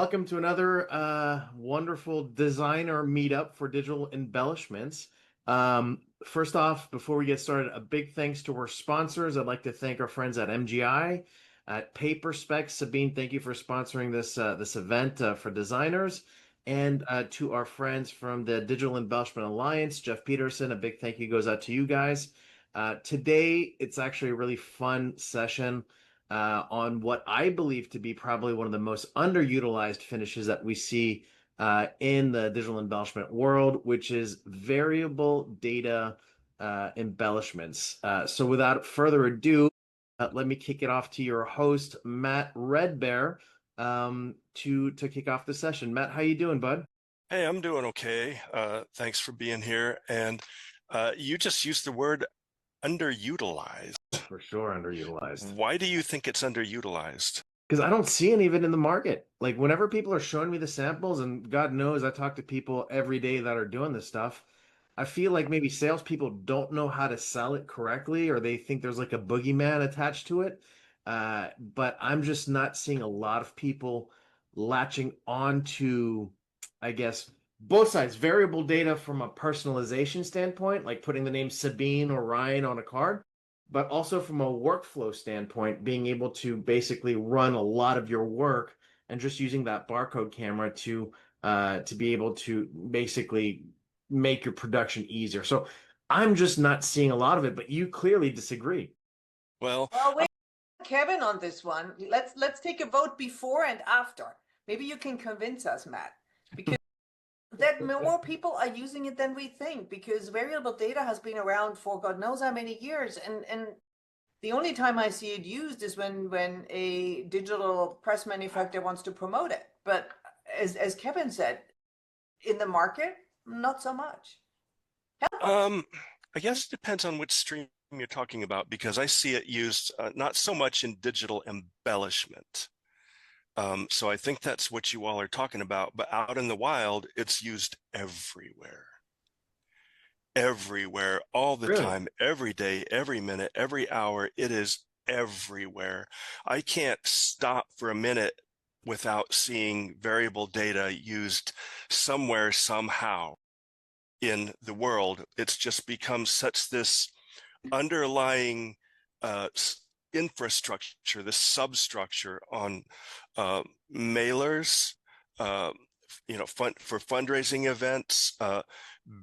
welcome to another wonderful designer meetup for digital embellishments. First off, before we get started, a big thanks to our sponsors. I'd like to thank our friends at MGI, at Paper Specs. Sabine, thank you for sponsoring this event for designers, and to our friends from the Digital Embellishment Alliance, Jeff Peterson. A big thank you goes out to you guys. Today, it's actually a really fun session on what I believe to be probably one of the most underutilized finishes that we see in the digital embellishment world, which is variable data embellishments. So without further ado, let me kick it off to your host, Matt Redbear, to kick off the session. Matt, how you doing, bud? Hey, I'm doing okay. Thanks for being here. And you just used the word underutilized. For sure, underutilized. Why do you think it's underutilized? Because I don't see any of it in the market. Like whenever people are showing me the samples, and God knows I talk to people every day that are doing this stuff, I feel like maybe salespeople don't know how to sell it correctly, or they think there's like a boogeyman attached to it. But I'm just not seeing a lot of people latching onto, I guess, both sides, variable data from a personalization standpoint, like putting the name Sabine or Ryan on a card, but also from a workflow standpoint, being able to basically run a lot of your work and just using that barcode camera to be able to basically make your production easier. So I'm just not seeing a lot of it, but you clearly disagree. Well, Well, wait, Kevin, on this one. Let's take a vote before and after. Maybe you can convince us, Matt, because that more people are using it than we think. Because variable data has been around for God knows how many years, and the only time I see it used is when a digital press manufacturer wants to promote it. But as Kevin said, in the market, not so much. Help us. I guess it depends on which stream you're talking about, because I see it used not so much in digital embellishment. So I think that's what you all are talking about, but out in the wild, it's used everywhere, all the Really? time, every day, every minute, every hour. It is everywhere. I can't stop for a minute without seeing variable data used somewhere, somehow in the world. It's just become such this underlying infrastructure, this substructure on mailers, for fundraising events.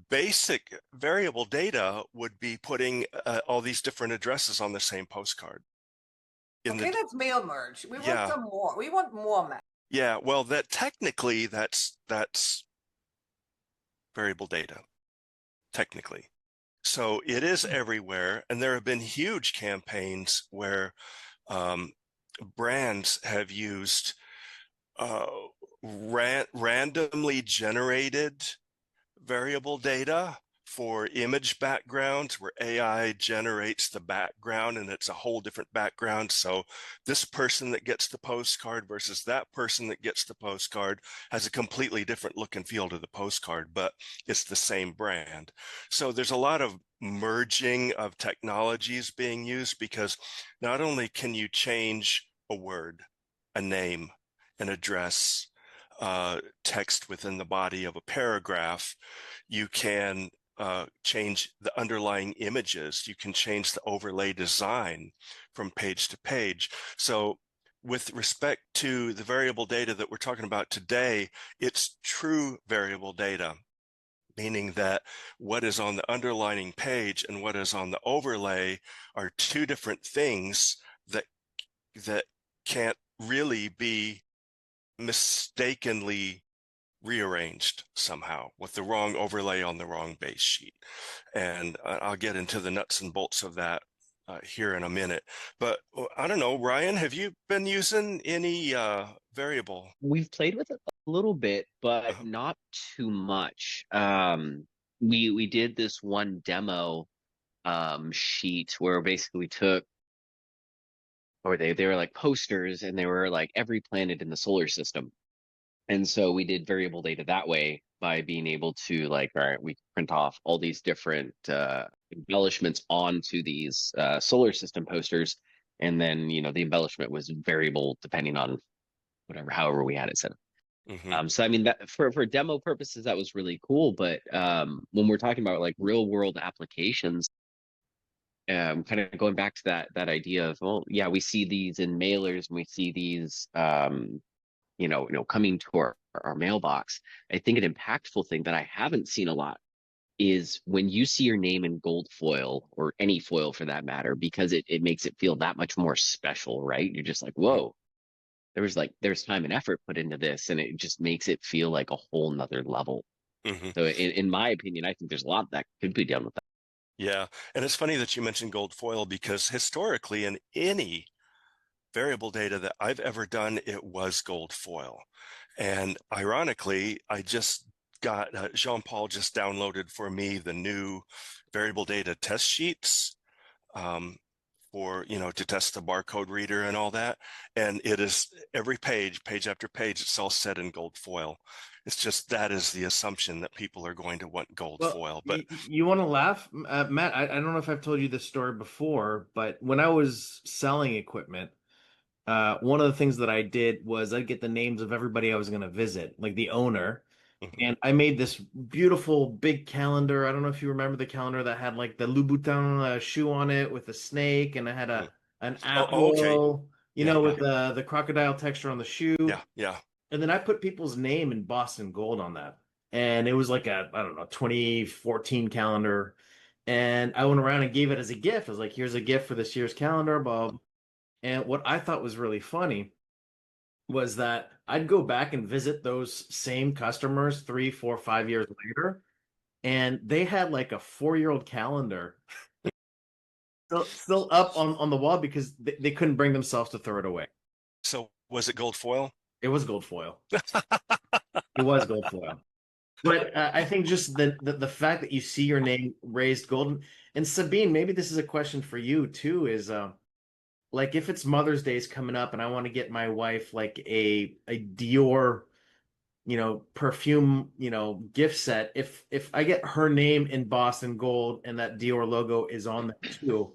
Basic variable data would be putting all these different addresses on the same postcard. Okay, that's mail merge. We want Yeah, some more. We want more, Matt. yeah. Well, that technically that's variable data, technically. So it is everywhere, and there have been huge campaigns where brands have used randomly generated variable data for image backgrounds, where AI generates the background and it's a whole different background. So this person that gets the postcard versus that person that gets the postcard has a completely different look and feel to the postcard, but it's the same brand. So there's a lot of merging of technologies being used, because not only can you change a word, a name, an address, text within the body of a paragraph, you can change the underlying images. You can change the overlay design from page to page. So with respect to the variable data that we're talking about today, it's true variable data, meaning that what is on the underlining page and what is on the overlay are two different things that can't really be mistakenly rearranged somehow with the wrong overlay on the wrong base sheet. And I'll get into the nuts and bolts of that here in a minute. But I don't know, Ryan, have you been using any variable? We've played with it a little bit, but Uh, not too much. We did this one demo sheet where basically we took, or they were like posters, and they were like every planet in the solar system. And so we did variable data that way by being able to, like, all right, we print off all these different embellishments onto these solar system posters. And then, the embellishment was variable depending on however we had it set up. Hmm. So I mean that for demo purposes that was really cool, but when we're talking about like real world applications, kind of going back to that idea of, well, yeah, we see these in mailers and we see these coming to our mailbox. I think an impactful thing that I haven't seen a lot is when you see your name in gold foil or any foil for that matter, because it makes it feel that much more special, right? You're just like, whoa, there's time and effort put into this, and it just makes it feel like a whole nother level. Hmm. So in my opinion, I think there's a lot that could be done with that. Yeah. And it's funny that you mentioned gold foil because historically, in any variable data that I've ever done, it was gold foil. And ironically, I just got Jean-Paul just downloaded for me the new variable data test sheets, um, for, to test the barcode reader and all that. And it is every page after page, it's all set in gold foil. It's just that is the assumption that people are going to want gold Well, foil. But you want to laugh, Matt? I don't know if I've told you this story before, but when I was selling equipment, one of the things that I did was I'd get the names of everybody I was going to visit, like the owner. mhm, And I made this beautiful big calendar. I don't know if you remember the calendar that had like the Louboutin shoe on it with a snake, and it had mhm. a an Oh, okay. apple, Yeah, with yeah, the crocodile texture on the shoe. yeah, yeah. And then I put people's name in Boston gold on that. And it was like a, I don't know, 2014 calendar. And I went around and gave it as a gift. I was like, here's a gift for this year's calendar, Bob. And what I thought was really funny was that I'd go back and visit those same customers 3, 4, 5 years later, and they had like a 4-year-old calendar still up on the wall because they couldn't bring themselves to throw it away. So was it gold foil? It was gold foil. It was gold foil. But I think just the fact that you see your name raised golden, and Sabine, maybe this is a question for you too, is like if it's Mother's Day's coming up and I want to get my wife like a Dior, perfume, gift set, if I get her name in Boston gold and that Dior logo is on there too,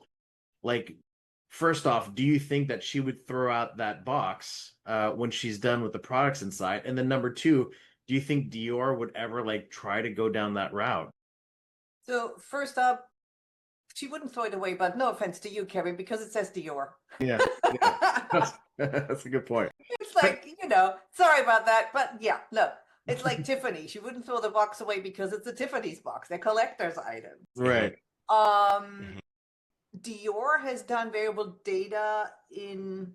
like first off, do you think that she would throw out that box when she's done with the products inside? And then number two, do you think Dior would ever like try to go down that route? So first up, she wouldn't throw it away, but no offense to you, Kevin, because it says Dior. Yeah, yeah. That's a good point. It's like, sorry about that, but yeah, look, it's like Tiffany. She wouldn't throw the box away because it's a Tiffany's box. They're collector's items. Mhm, Right. mhm. Dior has done variable data in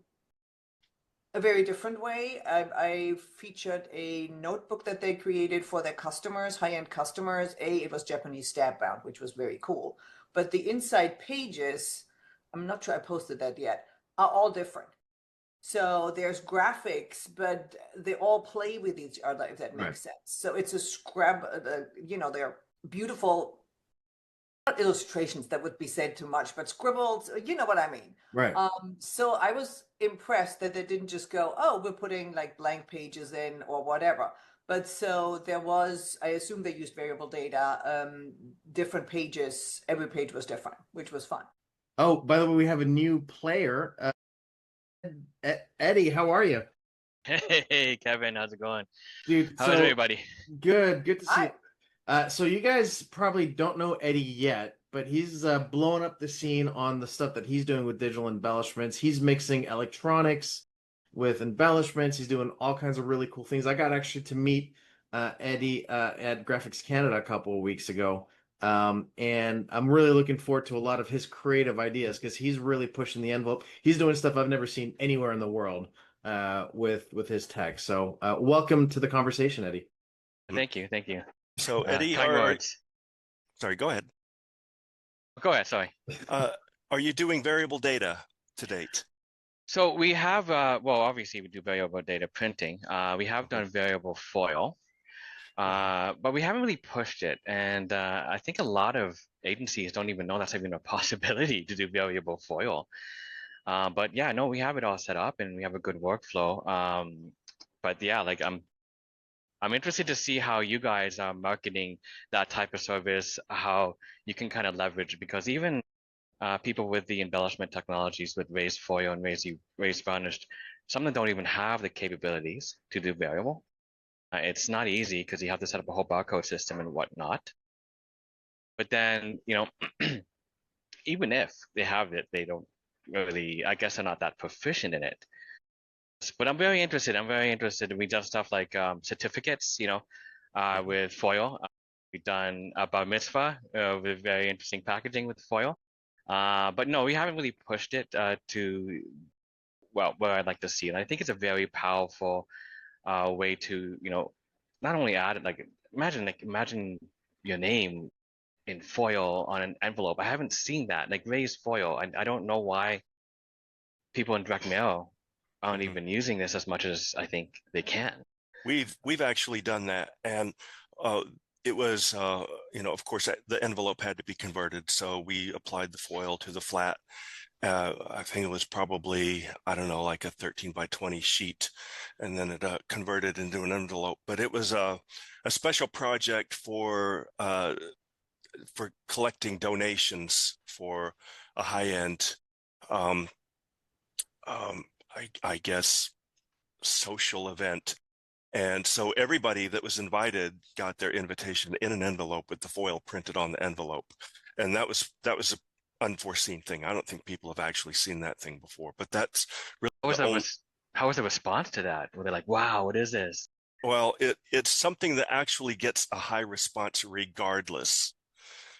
a very different way. I featured a notebook that they created for their customers, high-end customers. It was Japanese stamp bound, which was very cool. But the inside pages, I'm not sure I posted that yet, are all different. So there's graphics, but they all play with each other, if that Right. makes sense. So it's a scrub, they're beautiful, not illustrations that would be said too much, but scribbles, you know what I mean. Right. So I was impressed that they didn't just go, oh, we're putting like blank pages in or whatever. But so there was, I assume they used variable data, different pages, every page was different, which was fun. Oh, by the way, we have a new player. Eddie, how are you? Hey, Kevin, how's it going? Dude, How's everybody? good to see you. Hi. So you guys probably don't know Eddie yet, but he's blowing up the scene on the stuff that he's doing with digital embellishments. He's mixing electronics with embellishments. He's doing all kinds of really cool things. I got actually to meet Eddie at Graphics Canada a couple of weeks ago. And I'm really looking forward to a lot of his creative ideas because he's really pushing the envelope. He's doing stuff I've never seen anywhere in the world with his tech. So welcome to the conversation, Eddie. Thank you, thank you. So Eddie, Kind words. sorry, go ahead. Go ahead, sorry. Are you doing variable data to date? So we have, well, obviously we do variable data printing. We have done variable foil, but we haven't really pushed it. And I think a lot of agencies don't even know that's even a possibility to do variable foil. But yeah, no, we have it all set up and we have a good workflow. But yeah, like I'm interested to see how you guys are marketing that type of service, how you can kind of leverage, because even people with the embellishment technologies with raised foil and raised varnished, some of them don't even have the capabilities to do variable. It's not easy because you have to set up a whole barcode system and whatnot. But then, even if they have it, they don't really, I guess they're not that proficient in it. But I'm very interested. We've done stuff like certificates, with foil. We've done a bar mitzvah with very interesting packaging with foil. But no, we haven't really pushed it to, well, where I'd like to see it. I think it's a very powerful way to, not only add it, like imagine your name in foil on an envelope. I haven't seen that, like raised foil. I don't know why people in direct mail aren't even using this as much as I think they can. We've actually done that, and it was of course the envelope had to be converted, so we applied the foil to the flat. I think it was probably, I don't know, like a 13 by 20 sheet, and then it converted into an envelope. But it was a special project for collecting donations for a high-end, I guess, social event. And so everybody that was invited got their invitation in an envelope with the foil printed on the envelope. And that was an unforeseen thing. I don't think people have actually seen that thing before, but that's really How was the response to that? Were they like, wow, what is this? well, it's something that actually gets a high response regardless,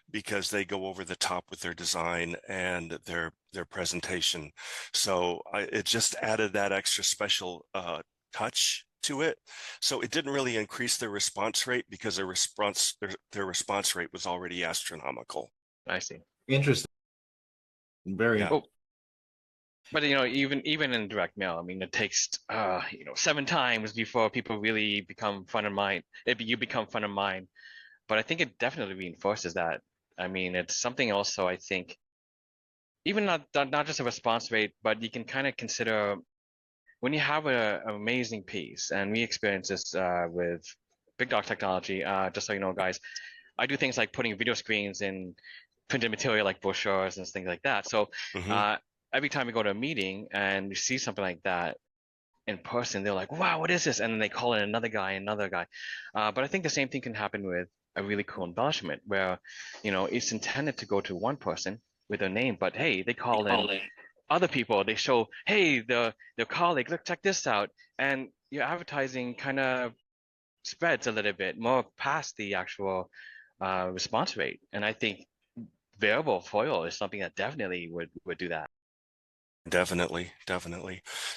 because they go over the top with their design and their presentation. So it just added that extra special touch to it. So it didn't really increase their response rate because their response rate was already astronomical. I see. Interesting. Very. Yeah. Oh, but even in direct mail, I mean, it takes 7 times before people really become front of mind. You become front of mind, but I think it definitely reinforces that. I mean, it's something also, I think, even not just a response rate, but you can kind of consider when you have an amazing piece, and we experience this with Big Dog Technology. Just so you know, guys, I do things like putting video screens in printed material like brochures and things like that. So every time we go to a meeting and we see something like that in person, they're like, wow, what is this? And then they call in another guy. But I think the same thing can happen with a really cool embellishment where, it's intended to go to one person with their name, but hey, they call in other people. They show, hey, their colleague, look, check this out. And your advertising kind of spreads a little bit more past the actual response rate. And I think variable foil is something that definitely would do that. Definitely.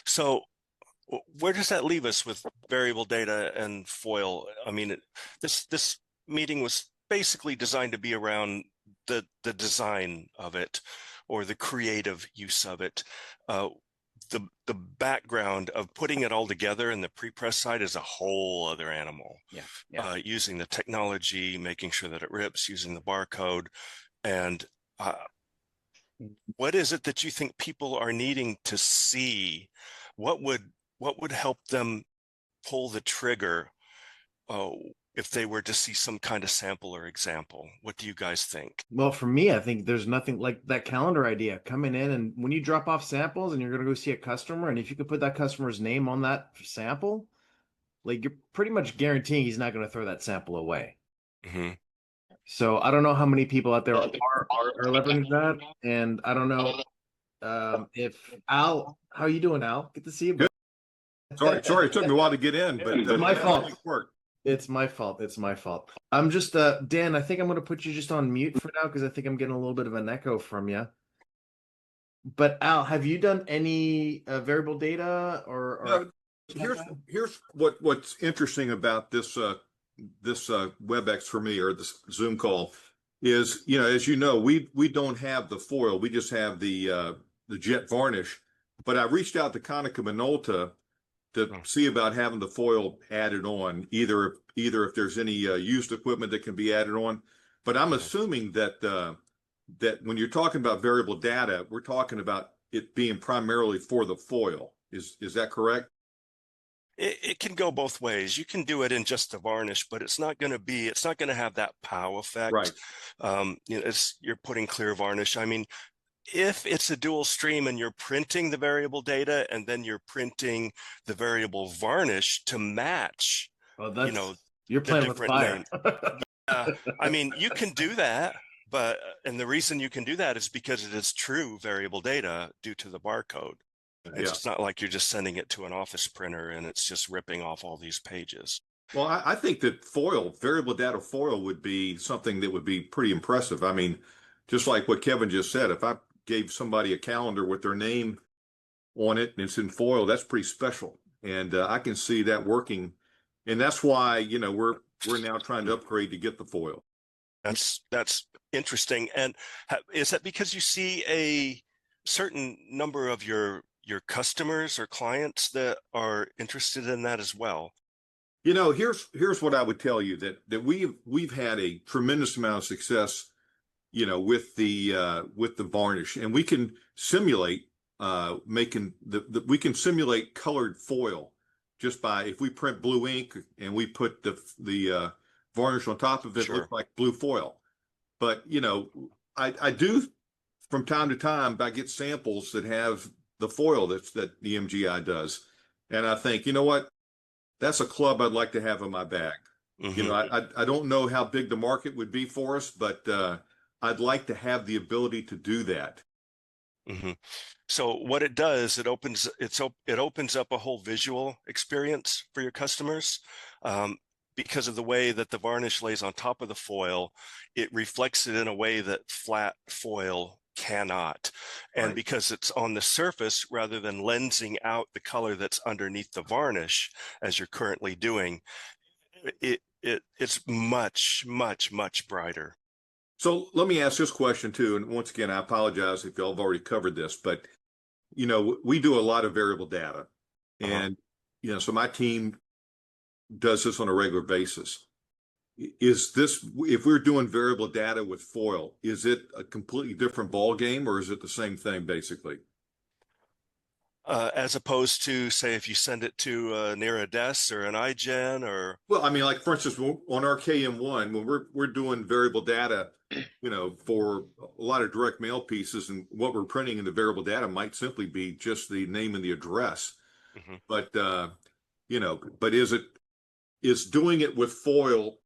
So where does that leave us with variable data and foil? I mean, this meeting was basically designed to be around the design of it, or the creative use of it. The background of putting it all together in the pre-press side is a whole other animal. Yeah. Using the technology, making sure that it rips, using the barcode, and what is it that you think people are needing to see? What would help them pull the trigger if they were to see some kind of sample or example? What do you guys think? Well, for me, I think there's nothing like that calendar idea coming in, and when you drop off samples and you're going to go see a customer, and if you could put that customer's name on that sample, like you're pretty much guaranteeing he's not going to throw that sample away. So I don't know how many people out there are leveraging that, and I don't know if Al, how you doing, Al? Good to see you. Good. Sorry, it took me a while to get in, but It's my fault. Work. It's my fault. I'm just Dan, I think I'm going to put you just on mute for now because I think I'm getting a little bit of an echo from you. But Al, have you done any variable data or here's what's interesting about this WebEx for me, or this Zoom call, is as you know, we don't have the foil, we just have the jet varnish. But I reached out to Konica Minolta to see about having the foil added on, either if there's any used equipment that can be added on. But I'm assuming that that when you're talking about variable data, we're talking about it being primarily for the foil. Is that correct? It can go both ways. You can do it in just the varnish, but it's not going to have that pow effect. Right. You're putting clear varnish. I mean, if it's a dual stream and you're printing the variable data and then you're printing the variable varnish to match Oh, you know, you're the playing with different fire. names. I mean, you can do that, but and the reason you can do that is because it is true variable data due to the barcode. Yeah. It's not like you're just sending it to an office printer and it's just ripping off all these pages. Well, I think that variable data foil would be something that would be pretty impressive. I mean, just like what Kevin just said, if I gave somebody a calendar with their name on it and it's in foil, that's pretty special. And I can see that working. And that's why, we're now trying to upgrade to get the foil. That's interesting. And is that because you see a certain number of your customers or clients that are interested in that as well? Here's what I would tell you, that we've had a tremendous amount of success, with the varnish, and we can simulate making we can simulate colored foil just by, if we print blue ink and we put the varnish on top of it, Sure. It looks like blue foil. But I do, from time to time, I get samples that have the foil that the MGI does, and I think, you know what, that's a club I'd like to have in my bag. I don't know how big the market would be for us, but I'd like to have the ability to do that. So what it does, it opens up a whole visual experience for your customers. Because of the way that the varnish lays on top of the foil, it reflects it in a way that flat foil cannot. And Right. because it's on the surface rather than lensing out the color that's underneath the varnish, as you're currently doing, it's much, much, much brighter. So let me ask this question too. And once again, I apologize if y'all have already covered this, but we do a lot of variable data, and so my team does this on a regular basis. Is this, if we're doing variable data with foil, is it a completely different ball game, or is it the same thing basically? As opposed to, say, if you send it to near a desk or an iGen, or Well, I mean, like for instance, on our KM1, when we're doing variable data, for a lot of direct mail pieces, and what we're printing in the variable data might simply be just the name and the address. But but is doing it with foil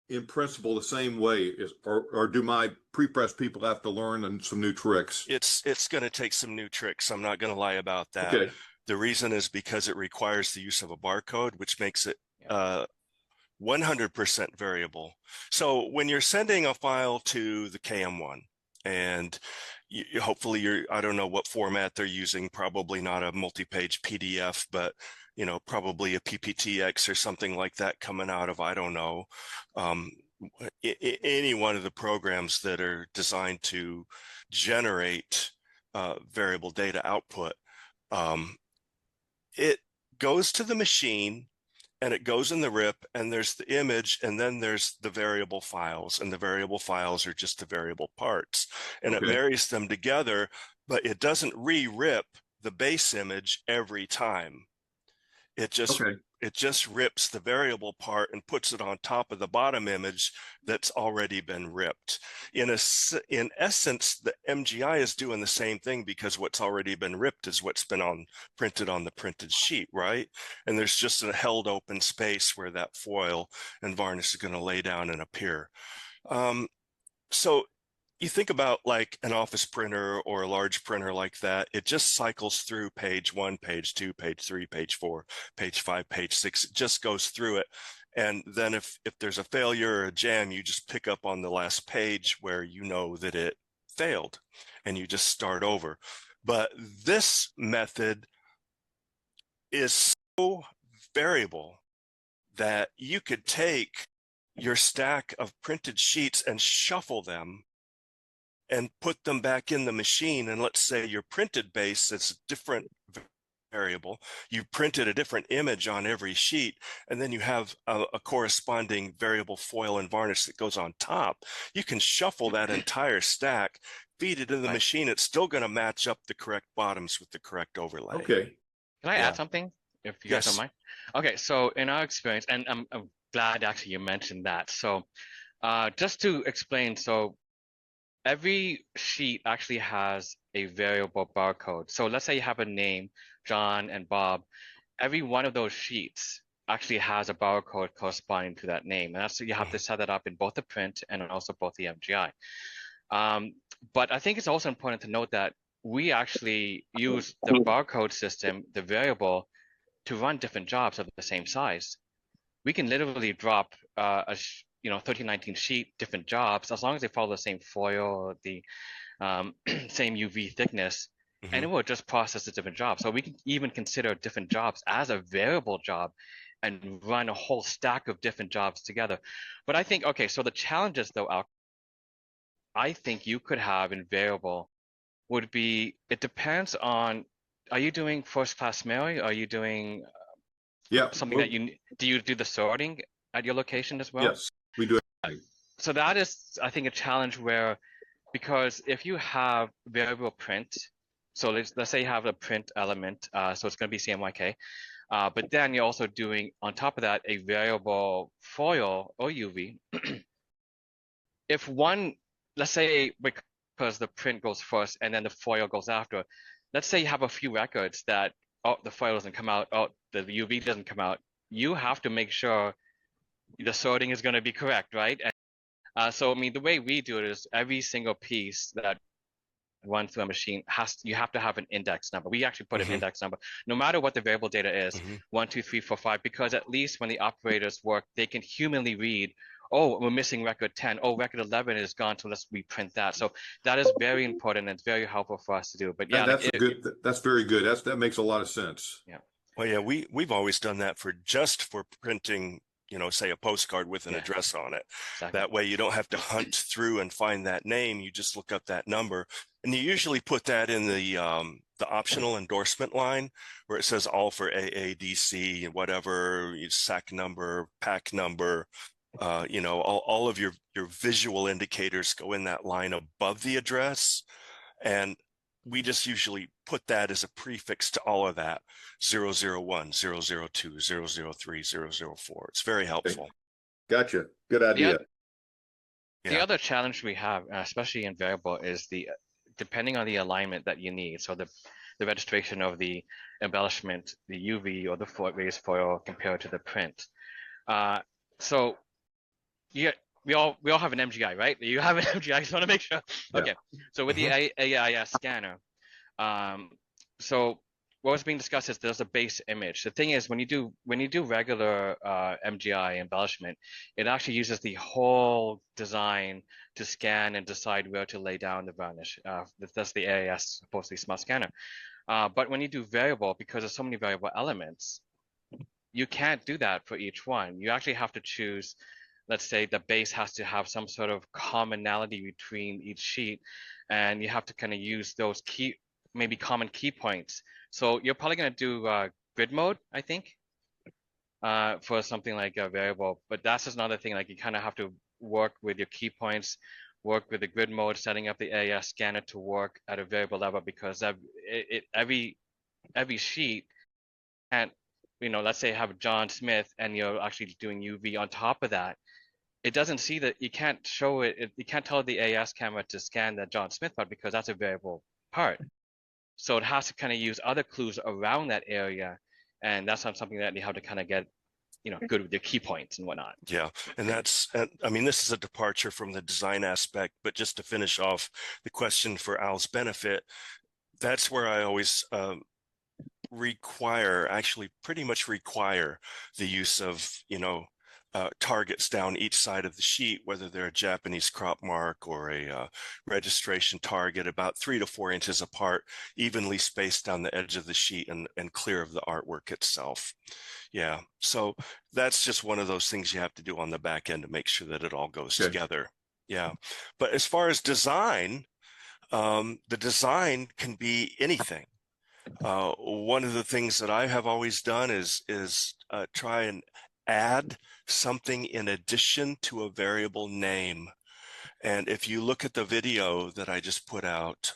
in principle the same way, or do my pre-press people have to learn some new tricks? it's going to take some new tricks. I'm not going to lie about that. Okay. The reason is because it requires the use of a barcode, which makes it 100% variable. So when you're sending a file to the KM1, and hopefully I don't know what format they're using, probably not a multi-page PDF, but probably a PPTX or something like that coming out of, I don't know, any one of the programs that are designed to generate variable data output. It goes to the machine and it goes in the RIP, and there's the image, and then there's the variable files, and the variable files are just the variable parts, and it marries them together, but it doesn't re-rip the base image every time. It just rips the variable part and puts it on top of the bottom image that's already been ripped. In essence, the MGI is doing the same thing, because what's already been ripped is what's been printed on the printed sheet, right? And there's just a held open space where that foil and varnish is going to lay down and appear. So you think about like an office printer or a large printer like that, it just cycles through page 1, page 2, page 3, page 4, page 5, page 6. It just goes through it. And then if there's a failure or a jam, you just pick up on the last page where you know that it failed, and you just start over. But this method is so variable that you could take your stack of printed sheets and shuffle them and put them back in the machine. And let's say your printed base is a different variable. You printed a different image on every sheet, and then you have a corresponding variable foil and varnish that goes on top. You can shuffle that entire stack, feed it in the machine. It's still going to match up the correct bottoms with the correct overlay. Okay. Can I add something, if you guys don't mind? Okay, so in our experience, and I'm glad actually you mentioned that. So just to explain, so every sheet actually has a variable barcode. So let's say you have a name, John and Bob. Every one of those sheets actually has a barcode corresponding to that name. And that's, you have to set that up in both the print and also both the MGI. But I think it's also important to note that we actually use the barcode system, the variable, to run different jobs of the same size. We can literally drop a 1319 sheet, different jobs, as long as they follow the same foil or the same UV thickness, and it will just process the different jobs. So we can even consider different jobs as a variable job and run a whole stack of different jobs together. But I think, okay, so the challenges though, I think you could have in variable would be, it depends on, are you doing first class mailing? Are you doing something that do you do the sorting at your location as well? Yes, we do. So that is, I think, a challenge where, because if you have variable print, so let's say you have a print element, so it's going to be CMYK, but then you're also doing on top of that a variable foil or UV. If one, let's say, because the print goes first and then the foil goes after, let's say you have a few records that, oh, the foil doesn't come out, oh, the UV doesn't come out, you have to make sure the sorting is going to be correct, right? And so, I mean, the way we do it is every single piece that runs through a machine you have to have an index number. We actually put an index number, no matter what the variable data is, 1, 2, 3, 4, 5, because at least when the operators work, they can humanly read, oh, we're missing record 10. Oh, record 11 is gone, so let's reprint that. So that is very important and it's very helpful for us to do. But yeah, that's that's very good. That makes a lot of sense. Yeah. Well, yeah, we've always done that for printing, say a postcard with an address on it. Exactly. That way you don't have to hunt through and find that name. You just look up that number, and you usually put that in the optional endorsement line where it says all for AADC and whatever, SAC number, pack number, all of your visual indicators go in that line above the address. And we just usually put that as a prefix to all of that, 001, 002, 003, 004. It's very helpful. Gotcha. Good idea. The other challenge we have, especially in variable, is depending on the alignment that you need. So the registration of the embellishment, the UV or the raised foil compared to the print. So we all have an MGI, right? You have an MGI. I just want to make sure. Yeah. Okay. So with the AIS scanner, so what was being discussed is there's a base image. The thing is, when you do regular MGI embellishment, it actually uses the whole design to scan and decide where to lay down the varnish. That's the AIS, supposedly smart scanner. But when you do variable, because there's so many variable elements, you can't do that for each one. You actually have to choose. Let's say the base has to have some sort of commonality between each sheet, and you have to kind of use those maybe common key points. So you're probably going to do grid mode, I think, for something like a variable. But that's just another thing. Like you kind of have to work with your key points, work with the grid mode, setting up the AIS scanner to work at a variable level, because every sheet can't, let's say you have John Smith and you're actually doing UV on top of that. It doesn't see that, you can't show it, you can't tell the AIS camera to scan that John Smith part because that's a variable part. So it has to kind of use other clues around that area. And that's not something that you have to kind of get, good with your key points and whatnot. Yeah. And this is a departure from the design aspect, but just to finish off the question for Al's benefit, that's where I always, pretty much require the use of, targets down each side of the sheet, whether they're a Japanese crop mark or a registration target, about 3 to 4 inches apart, evenly spaced down the edge of the sheet and clear of the artwork itself. Yeah, so that's just one of those things you have to do on the back end to make sure that it all goes together. Yeah, but as far as design, the design can be anything. One of the things that I have always done is try and add something in addition to a variable name. And if you look at the video that I just put out,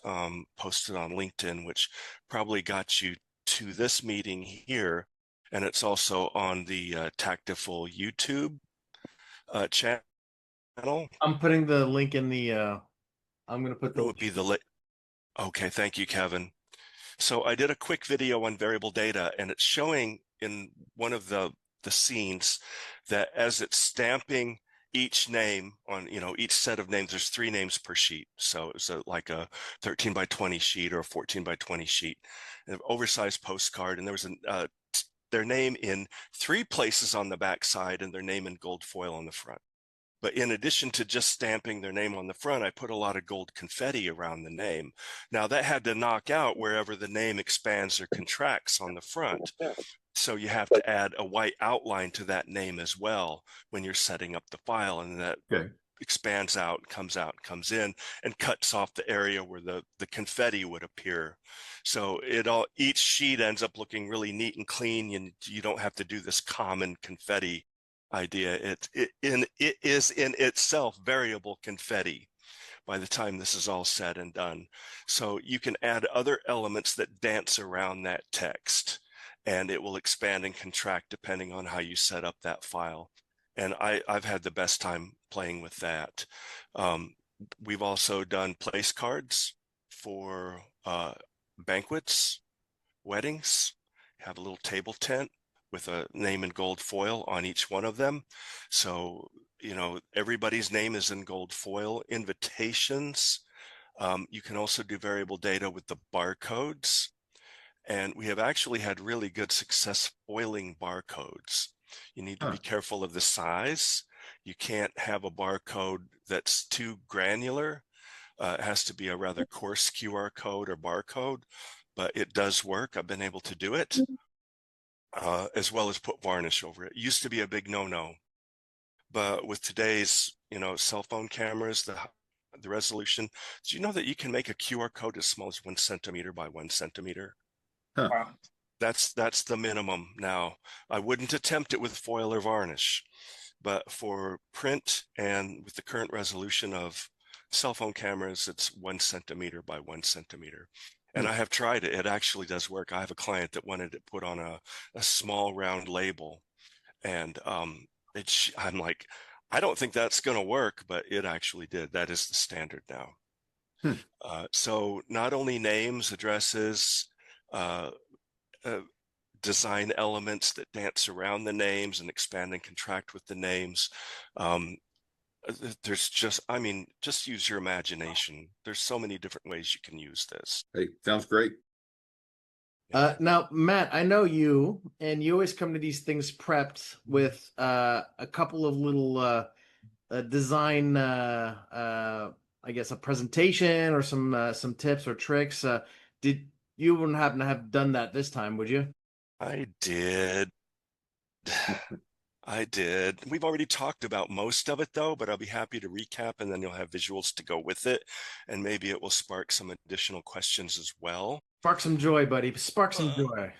posted on LinkedIn, which probably got you to this meeting here, and it's also on the Tactiful YouTube channel. I'm putting the link in the, I'm going to put the Okay, thank you, Kevin. So I did a quick video on variable data, and it's showing in one of the the scenes, that as it's stamping each name on, each set of names, there's 3 names per sheet. So it's like a 13 by 20 sheet or a 14 by 20 sheet, an oversized postcard. And there was their name in 3 places on the back side and their name in gold foil on the front. But in addition to just stamping their name on the front, I put a lot of gold confetti around the name. Now that had to knock out wherever the name expands or contracts on the front. So you have to add a white outline to that name as well when you're setting up the file, and that expands out, comes in, and cuts off the area where the confetti would appear. So each sheet ends up looking really neat and clean, and you don't have to do this common confetti idea. It is in itself variable confetti by the time this is all said and done. So you can add other elements that dance around that text, and it will expand and contract depending on how you set up that file. And I've had the best time playing with that. We've also done place cards for banquets, weddings, have a little table tent with a name in gold foil on each one of them. So, everybody's name is in gold foil. Invitations. You can also do variable data with the barcodes. And we have actually had really good success foiling barcodes. You need to be careful of the size. You can't have a barcode that's too granular. It has to be a rather coarse QR code or barcode, but it does work. I've been able to do it, as well as put varnish over it. It used to be a big no-no, but with today's, cell phone cameras, the resolution, do you know that you can make a QR code as small as 1 centimeter by 1 centimeter? Huh. That's the minimum now. I wouldn't attempt it with foil or varnish, but for print and with the current resolution of cell phone cameras, it's 1 centimeter by 1 centimeter. And I have tried it. It actually does work. I have a client that wanted it put on a small round label, and I'm like, I don't think that's going to work, but it actually did. That is the standard now. So not only names, addresses, design elements that dance around the names and expand and contract with the names. There's just use your imagination. There's so many different ways you can use this. Hey, sounds great. Now, Matt, I know you, and you always come to these things prepped with a couple of little design, I guess, a presentation or some tips or tricks. You wouldn't happen to have done that this time, would you? I did. I did. We've already talked about most of it, though, but I'll be happy to recap, and then you'll have visuals to go with it, and maybe it will spark some additional questions as well. Spark some joy, buddy. Spark some joy.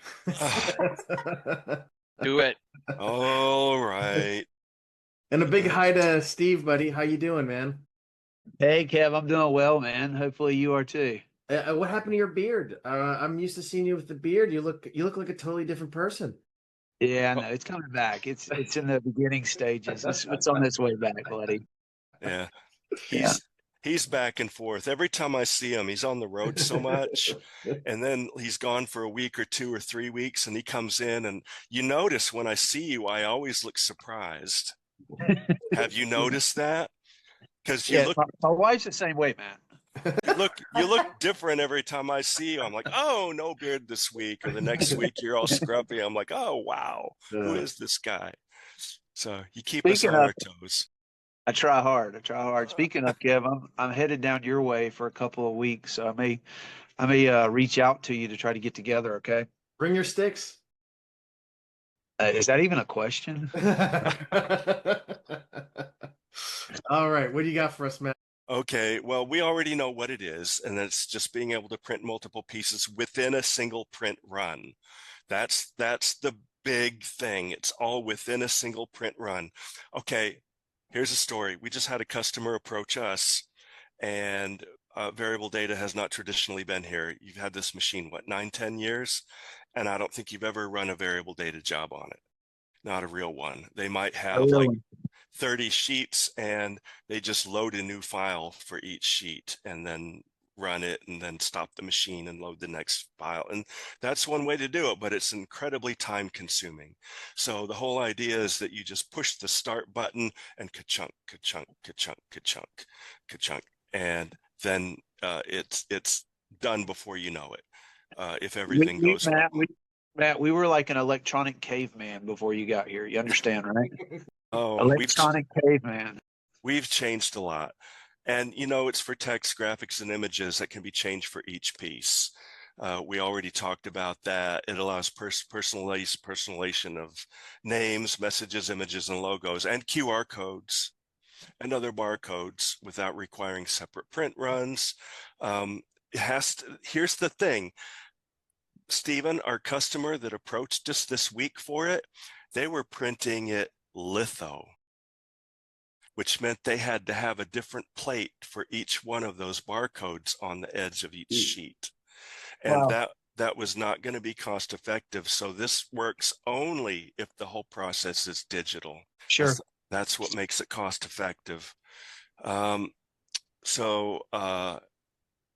Do it. All right. And a big hi to Steve, buddy. How you doing, man? Hey, Kev, I'm doing well, man. Hopefully you are too. What happened to your beard? I'm used to seeing you with the beard. You look like a totally different person. Yeah, I know. It's coming back. It's in the beginning stages. It's on its way back, buddy. Yeah. Yeah. He's back and forth. Every time I see him, he's on the road so much, and then he's gone for a week or 2 or 3 weeks, and he comes in, and you notice when I see you, I always look surprised. Have you noticed that? Because you look, my wife's the same way, man. you look different every time I see you. I'm like, oh, no beard this week, or the next week you're all scruffy. I'm like, oh wow, who is this guy? So you keep us on our toes. I try hard. Speaking of, Kev, I'm headed down your way for a couple of weeks, so I may reach out to you to try to get together. Okay. Bring your sticks. Is that even a question? All right, what do you got for us, Matt? Okay, well, we already know what it is, and it's just being able to print multiple pieces within a single print run. That's the big thing. It's all within a single print run. Okay, here's a story. We just had a customer approach us, and variable data has not traditionally been here. You've had this machine, what, 9-10 years? And I don't think you've ever run a variable data job on it. Not a real one. They might have like 30 sheets, and they just load a new file for each sheet and then run it, and then stop the machine and load the next file. And that's one way to do it, but it's incredibly time consuming. So the whole idea is that you just push the start button and ka-chunk, ka-chunk, ka-chunk, ka-chunk, ka-chunk, and then it's done before you know it. If everything goes well. Matt, we were like an electronic caveman before you got here. You understand, right? Oh, Electronic caveman. we've changed a lot. And, you know, it's for text, graphics, and images that can be changed for each piece. We already talked about that. It allows personalization of names, messages, images, and logos, and QR codes and other barcodes without requiring separate print runs. Here's the thing. Stephen, our customer that approached us this week for it, they were printing it litho, which meant they had to have a different plate for each one of those barcodes on the edge of each sheet. And Wow. that was not going to be cost effective. So this works only if the whole process is digital. Sure. That's what makes it cost effective.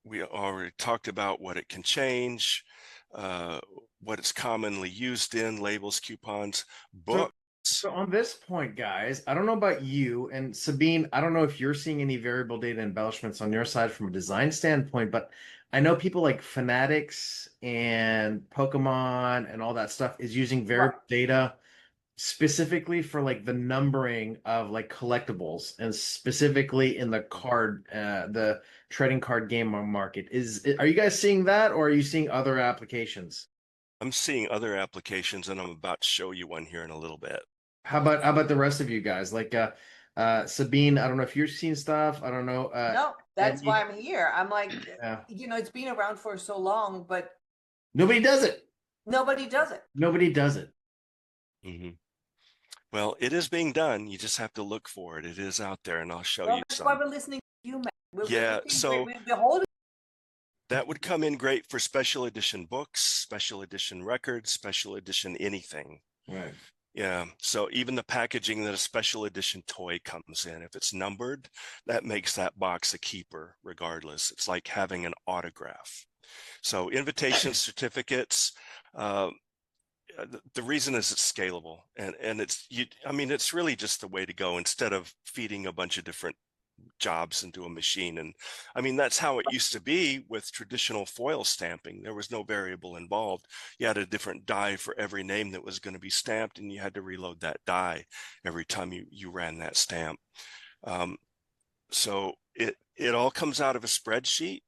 We already talked about what it can change, what it's commonly used in, labels, coupons, books. So on this point, guys, I don't know about you and Sabine. I don't know if you're seeing any variable data embellishments on your side from a design standpoint, but I know people like Fanatics and Pokemon and all that stuff is using variable data specifically for like the numbering of like collectibles and specifically in the trading card game market. Are you guys seeing that, or are you seeing other applications? I'm seeing other applications, and I'm about to show you one here in a little bit. How about the rest of you guys? Like Sabine, I don't know if you're seeing stuff. I don't know. No, that's and why I'm here. I'm like, Yeah. it's been around for so long, but Nobody does it. nobody does it. Nobody does it. Mm-hmm. Well, it is being done. You just have to look for it. It is out there, and I'll show you That's some. why we're listening to you, Matt. Yeah, so the whole that would come in great for special edition books, special edition records, special edition anything. Right. Yeah, so even the packaging that a special edition toy comes in, if it's numbered, that makes that box a keeper regardless. It's like having an autograph. So invitation certificates, the reason is it's scalable, and it's really just the way to go instead of feeding a bunch of different jobs into a machine. And I mean, that's how it used to be with traditional foil stamping. There was no variable involved. You had a different die for every name that was going to be stamped, and you had to reload that die every time you ran that stamp. So it all comes out of a spreadsheet.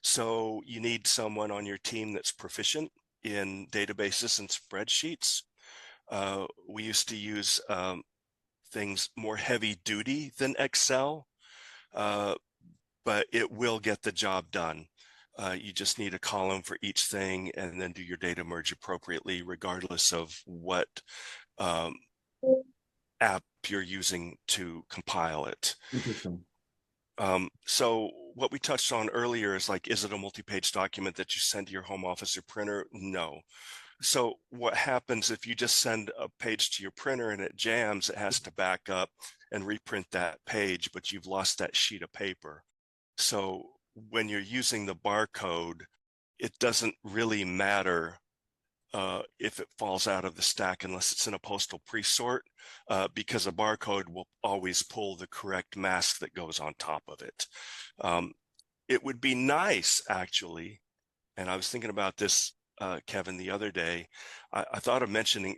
So you need someone on your team that's proficient in databases and spreadsheets. We used to use things more heavy duty than Excel, but it will get the job done. You just need a column for each thing and then do your data merge appropriately, regardless of what app you're using to compile it. Interesting. So what we touched on earlier is like, is it a multi-page document that you send to your home office or printer? No. So what happens if you just send a page to your printer and it jams, it has to back up and reprint that page, but you've lost that sheet of paper. So when you're using the barcode, it doesn't really matter if it falls out of the stack unless it's in a postal pre-sort, because a barcode will always pull the correct mask that goes on top of it. It would be nice, actually, and I was thinking about this, Kevin, the other day. I thought of mentioning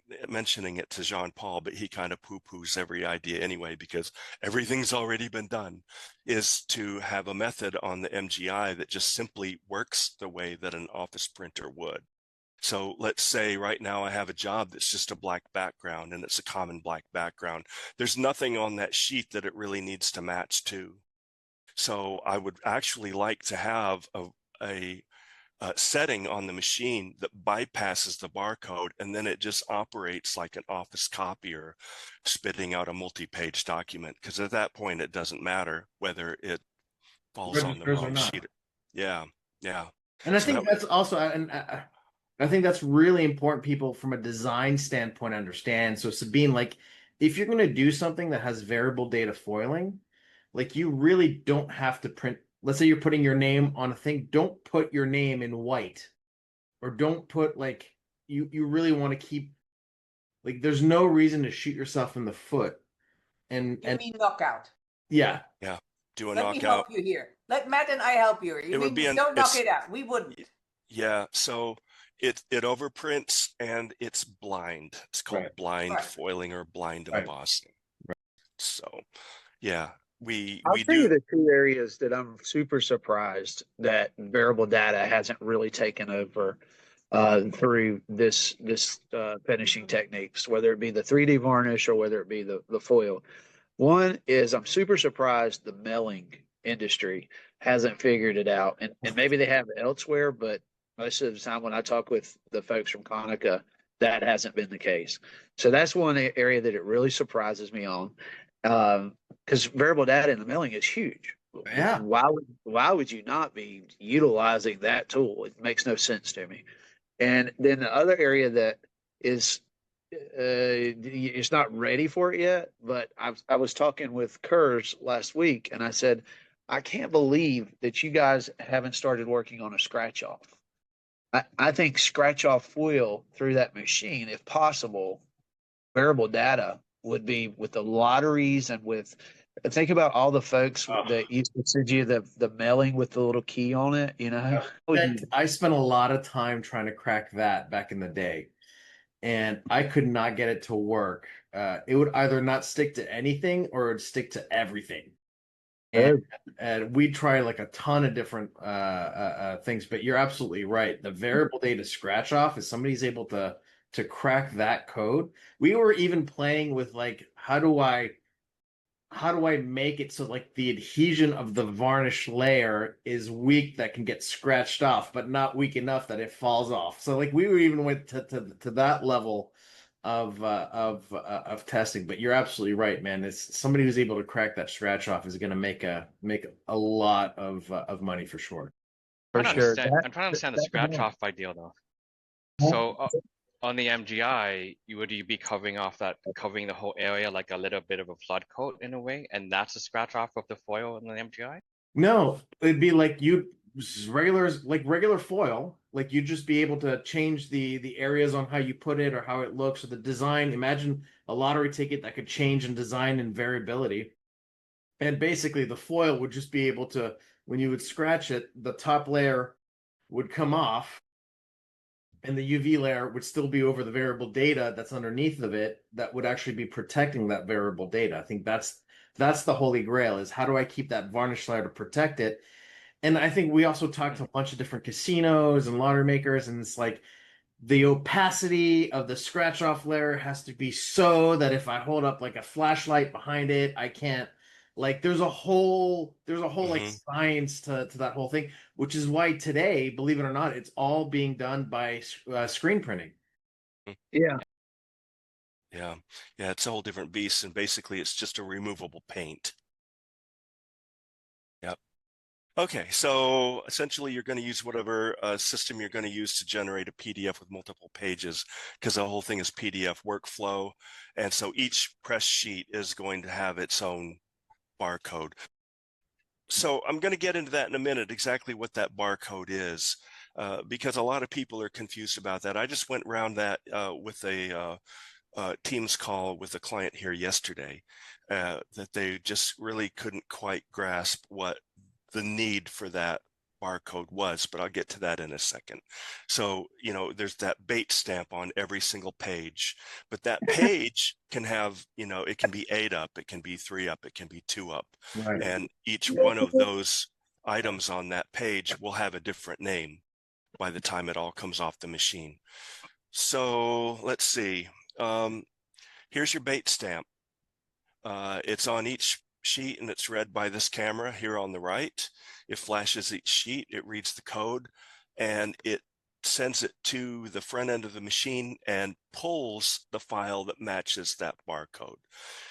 it to Jean-Paul, but he kind of poo-poos every idea anyway, because everything's already been done, is to have a method on the MGI that just simply works the way that an office printer would. So let's say right now I have a job that's just a black background, and it's a common black background. There's nothing on that sheet that it really needs to match to. So I would actually like to have a setting on the machine that bypasses the barcode, and then it just operates like an office copier spitting out a multi-page document, because at that point it doesn't matter whether it falls on the wrong sheet. Yeah. And I think that's also, and I think that's really important, people from a design standpoint understand. So Sabine, like, if you're going to do something that has variable data foiling, like, you really don't have to print let's say you're putting your name on a thing, don't put your name in white, or don't put like you really want to keep like there's no reason to shoot yourself in the foot. You And mean knockout? yeah, Yeah. Do a Let me help knockout. you here. Let Matt and I help you. You It would mean be don't knock it out? We wouldn't. yeah. So it overprints and it's blind. It's called right, blind Right. foiling or blind right. embossing. So yeah, we I'll tell you do. the two areas that I'm super surprised that variable data hasn't really taken over through this finishing techniques, whether it be the 3D varnish or whether it be the foil. One is I'm super surprised the mailing industry hasn't figured it out, and maybe they have elsewhere, but most of the time when I talk with the folks from Konica, that hasn't been the case. So that's one area that it really surprises me on, because variable data in the mailing is huge. Yeah. Why would you not be utilizing that tool? It makes no sense to me. And then the other area that is it's not ready for it yet. But I was talking with Kurz last week, and I said, I can't believe that you guys haven't started working on a scratch off. I think scratch off foil through that machine, if possible, variable data would be with the lotteries and with. Think about all the folks that used to send you the mailing with the little key on it. I spent a lot of time trying to crack that back in the day, and I could not get it to work. It would either not stick to anything or it would stick to everything. And we tried like a ton of different things, but you're absolutely right. The variable data scratch off, if somebody's able to crack that code. We were even playing with like how do I make it so like the adhesion of the varnish layer is weak that can get scratched off, but not weak enough that it falls off. So like we were even went to that level of testing. But you're absolutely right, man. It's somebody who's able to crack that scratch off is going to make a lot of money for sure. For sure. I'm trying to understand the scratch off ideal though. So on the MGI, would you be covering the whole area like a little bit of a flood coat in a way, and that's a scratch off of the foil in the MGI? No, it'd be like regular foil. Like you'd just be able to change the areas on how you put it or how it looks or the design. Imagine a lottery ticket that could change in design and variability. And basically the foil would just be able to, when you would scratch it, the top layer would come off and the UV layer would still be over the variable data that's underneath of it that would actually be protecting that variable data. I think that's the holy grail, is how do I keep that varnish layer to protect it? And I think we also talked to a bunch of different casinos and lottery makers, and it's like the opacity of the scratch off layer has to be so that if I hold up like a flashlight behind it, I can't like there's a whole like science to that whole thing, which is why today, believe it or not, it's all being done by screen printing. Yeah. Yeah. Yeah. It's a whole different beast. And basically it's just a removable paint. Yep. Okay. So essentially you're going to use whatever system you're going to use to generate a PDF with multiple pages, because the whole thing is PDF workflow. And so each press sheet is going to have its own barcode. So I'm going to get into that in a minute, exactly what that barcode is, because a lot of people are confused about that. I just went around that with a Teams call with a client here yesterday, that they just really couldn't quite grasp what the need for that barcode was, but I'll get to that in a second. So, there's that bait stamp on every single page, but that page can have, it can be 8 up, it can be 3 up, it can be 2 up. Right. And each one of those items on that page will have a different name by the time it all comes off the machine. So let's see. Here's your bait stamp. It's on each sheet and it's read by this camera here on the right. It flashes each sheet, it reads the code, and it sends it to the front end of the machine and pulls the file that matches that barcode.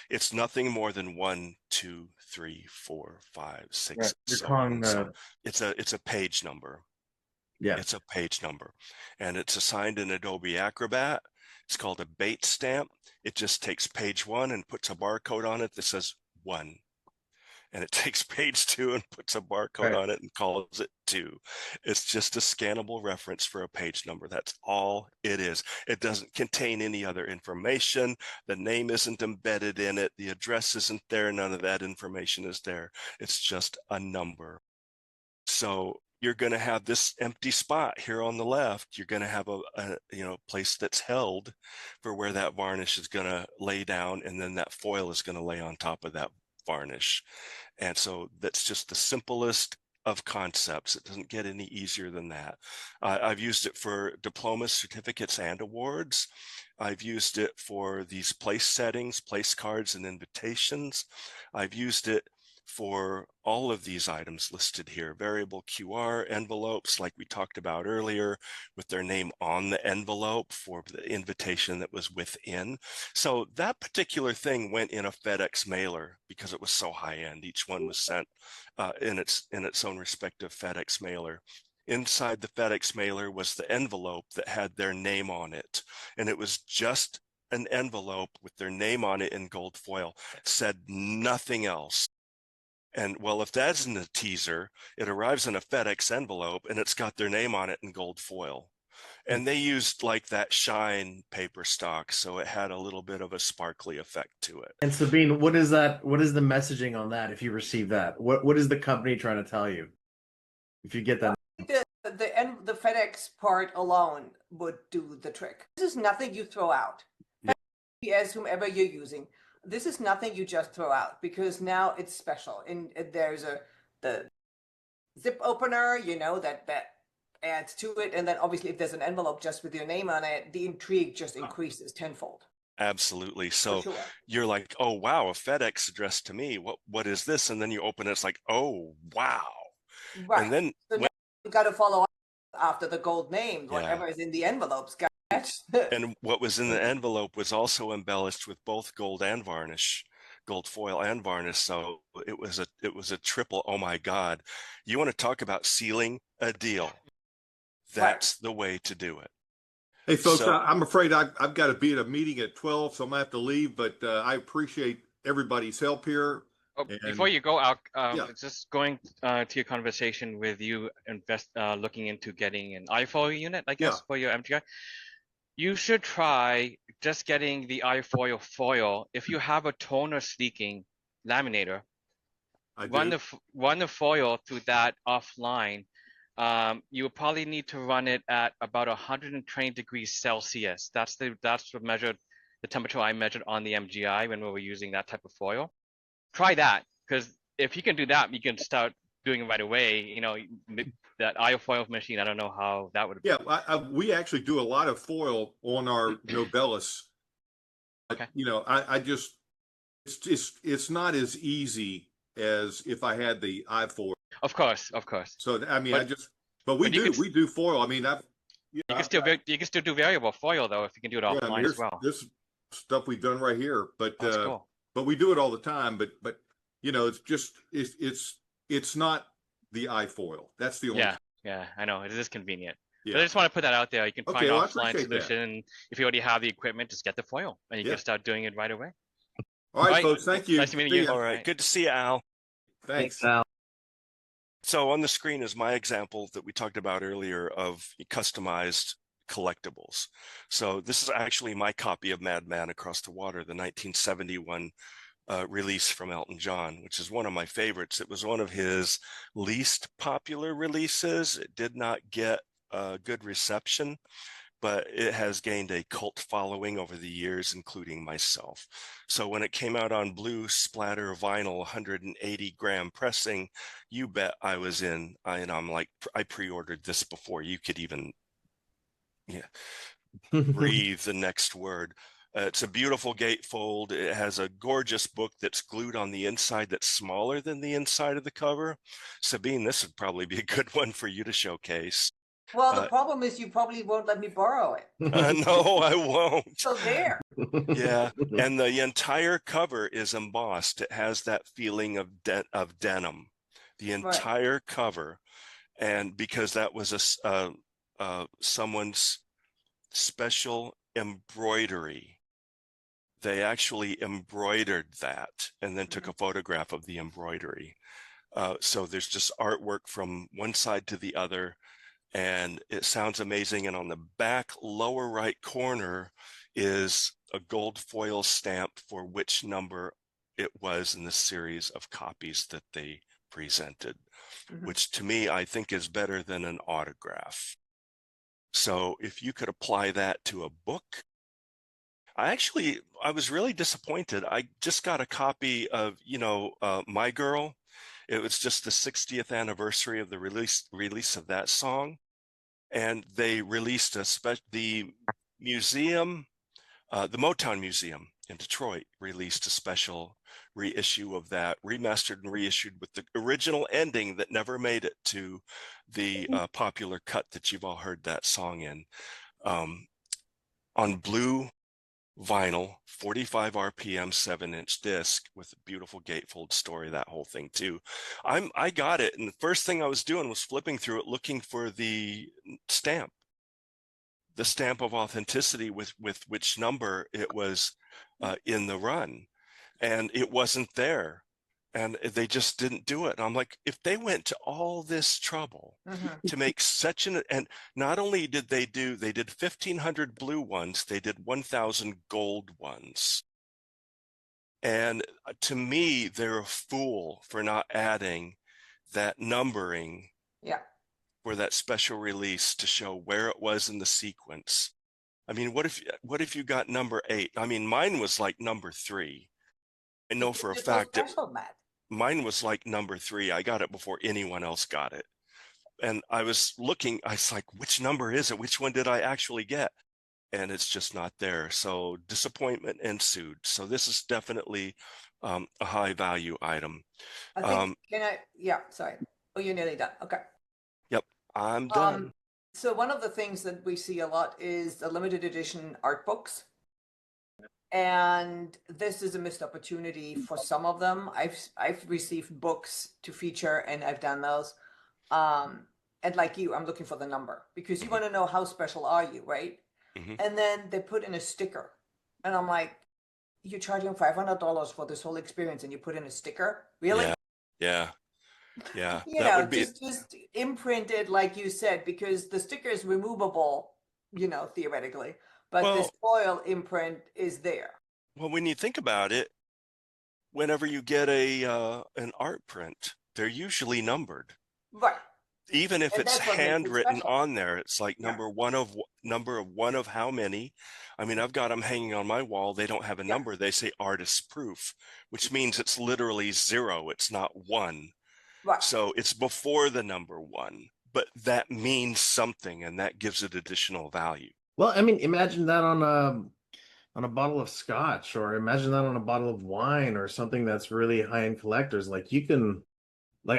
It's nothing more than 1, 2, 3, 4, 5, 6, Right. You're so calling on. So it's a page number. Yeah. It's a page number, and it's assigned in Adobe Acrobat. It's called a bait stamp. It just takes page 1 and puts a barcode on it that says 1. and it takes page 2 and puts a barcode on it and calls it 2. It's just a scannable reference for a page number. That's all it is. It doesn't contain any other information. The name isn't embedded in it. The address isn't there. None of that information is there. It's just a number. So you're going to have this empty spot here on the left. You're going to have a place that's held for where that varnish is going to lay down, and then that foil is going to lay on top of that varnish. And so that's just the simplest of concepts. It doesn't get any easier than that. I've used it for diplomas, certificates, and awards. I've used it for these place settings, place cards, and invitations. I've used it for all of these items listed here: variable QR envelopes, like we talked about earlier, with their name on the envelope for the invitation that was within. So that particular thing went in a FedEx mailer because it was so high end. Each one was sent in its own respective FedEx mailer. Inside the FedEx mailer was the envelope that had their name on it, and it was just an envelope with their name on it in gold foil. Said nothing else. And well, if that isn't a teaser, it arrives in a FedEx envelope and it's got their name on it in gold foil. And they used like that shine paper stock, so it had a little bit of a sparkly effect to it. And Sabine, what is that? What is the messaging on that? If you receive that, what is the company trying to tell you? If you get that, The FedEx part alone would do the trick. This is nothing you throw out. As whomever you're using, this is nothing you just throw out, because now it's special. And there's the zip opener, that adds to it. And then obviously if there's an envelope just with your name on it, the intrigue just increases tenfold. Absolutely. So Sure. You're like, oh, wow, a FedEx addressed to me. What is this? And then you open it, it's like, oh, wow. Right. And then so now you got to follow up after the gold name, Yeah. whatever is in the envelopes. And what was in the envelope was also embellished with both gold and varnish, gold foil and varnish. So it was a triple. Oh my God. You want to talk about sealing a deal? That's the way to do it. Hey, folks, So- I'm afraid I've got to be at a meeting at 12, so I'm going to have to leave, but I appreciate everybody's help here. Oh, And- before you go out, Yeah. just going to your conversation with you looking into getting an iFoil unit, I guess, Yeah. for your MGI. You should try just getting the iFoil foil. If you have a toner sleeking laminator, run the foil through that offline. You will probably need to run it at about 120 degrees Celsius. That's the temperature I measured on the MGI when we were using that type of foil. Try that, because if you can do that, you can start doing it right away. That iFoil machine, I don't know how that would. Yeah, we actually do a lot of foil on our Nobelus. Okay. I just it's not as easy as if I had the iFoil. Of course. So I mean, But we do foil. I mean, you can still do variable foil though if you can do it offline, I mean, as well. This stuff we've done right here, but That's cool. but we do it all the time. But it's just it's not the iFoil. That's the only. Yeah, I know it is convenient. Yeah. But I just want to put that out there. You can find Well, I offline appreciate that. solution. If you already have the equipment, just get the foil and you can start doing it right away. All right, folks. Thank you. Nice to meet See you. ya. All right. Good to see you, Al. Thanks. Al. So on the screen is my example that we talked about earlier of customized collectibles. So this is actually my copy of Madman Across the Water, the 1971 release from Elton John, which is one of my favorites. It was one of his least popular releases. It did not get a good reception, but it has gained a cult following over the years, including myself. So when it came out on blue splatter vinyl 180 gram pressing, you bet I was in. I'm like, I pre-ordered this before you could even breathe the next word. It's a beautiful gatefold. It has a gorgeous book that's glued on the inside that's smaller than the inside of the cover. Sabine, this would probably be a good one for you to showcase. Well, the problem is you probably won't let me borrow it. No, I won't. So there. Yeah, and the entire cover is embossed. It has that feeling of denim, the entire cover, and because that was someone's special embroidery they actually embroidered that and then took a photograph of the embroidery. So there's just artwork from one side to the other, and it sounds amazing. And on the back lower right corner is a gold foil stamp for which number it was in the series of copies that they presented, which to me, I think is better than an autograph. So if you could apply that to a book, I was really disappointed. I just got a copy of, My Girl. It was just the 60th anniversary of the release of that song. And they released the museum, the Motown Museum in Detroit released a special reissue of that, remastered and reissued with the original ending that never made it to the popular cut that you've all heard that song in. On blue vinyl, 45 RPM, 7-inch disc with a beautiful gatefold story, that whole thing too. I got it, and the first thing I was doing was flipping through it looking for the stamp of authenticity with which number it was in the run, and it wasn't there, and they just didn't do it. And I'm like, if they went to all this trouble to make and not only did they did 1,500 blue ones, they did 1,000 gold ones. And to me, they're a fool for not adding that numbering for that special release to show where it was in the sequence. I mean, what if you got number 8? I mean, mine was like number 3. I know for a fact that mine was like number 3. I got it before anyone else got it. And I was looking, I was like, which number is it? Which one did I actually get? And it's just not there. So disappointment ensued. So this is definitely a high value item. I think, sorry. Oh, you're nearly done. Okay. Yep, I'm done. So one of the things that we see a lot is the limited edition art books. And this is a missed opportunity for some of them. I've received books to feature, and I've done those. And like you, I'm looking for the number because you want to know how special are you, right? And then they put in a sticker, and I'm like, you're charging $500 for this whole experience, and you put in a sticker? Really? Yeah. Would be just imprinted, like you said, because the sticker is removable, theoretically. But this foil imprint is there. Well, when you think about it, whenever you get an art print, they're usually numbered. Right. Even if it's handwritten on there, it's like number one of how many. I mean, I've got them hanging on my wall. They don't have a number. They say artist proof, which means it's literally 0. It's not 1. Right. So it's before the number 1, but that means something, and that gives it additional value. Well, I mean, imagine that on a bottle of scotch, or imagine that on a bottle of wine or something that's really high-end collectors. Like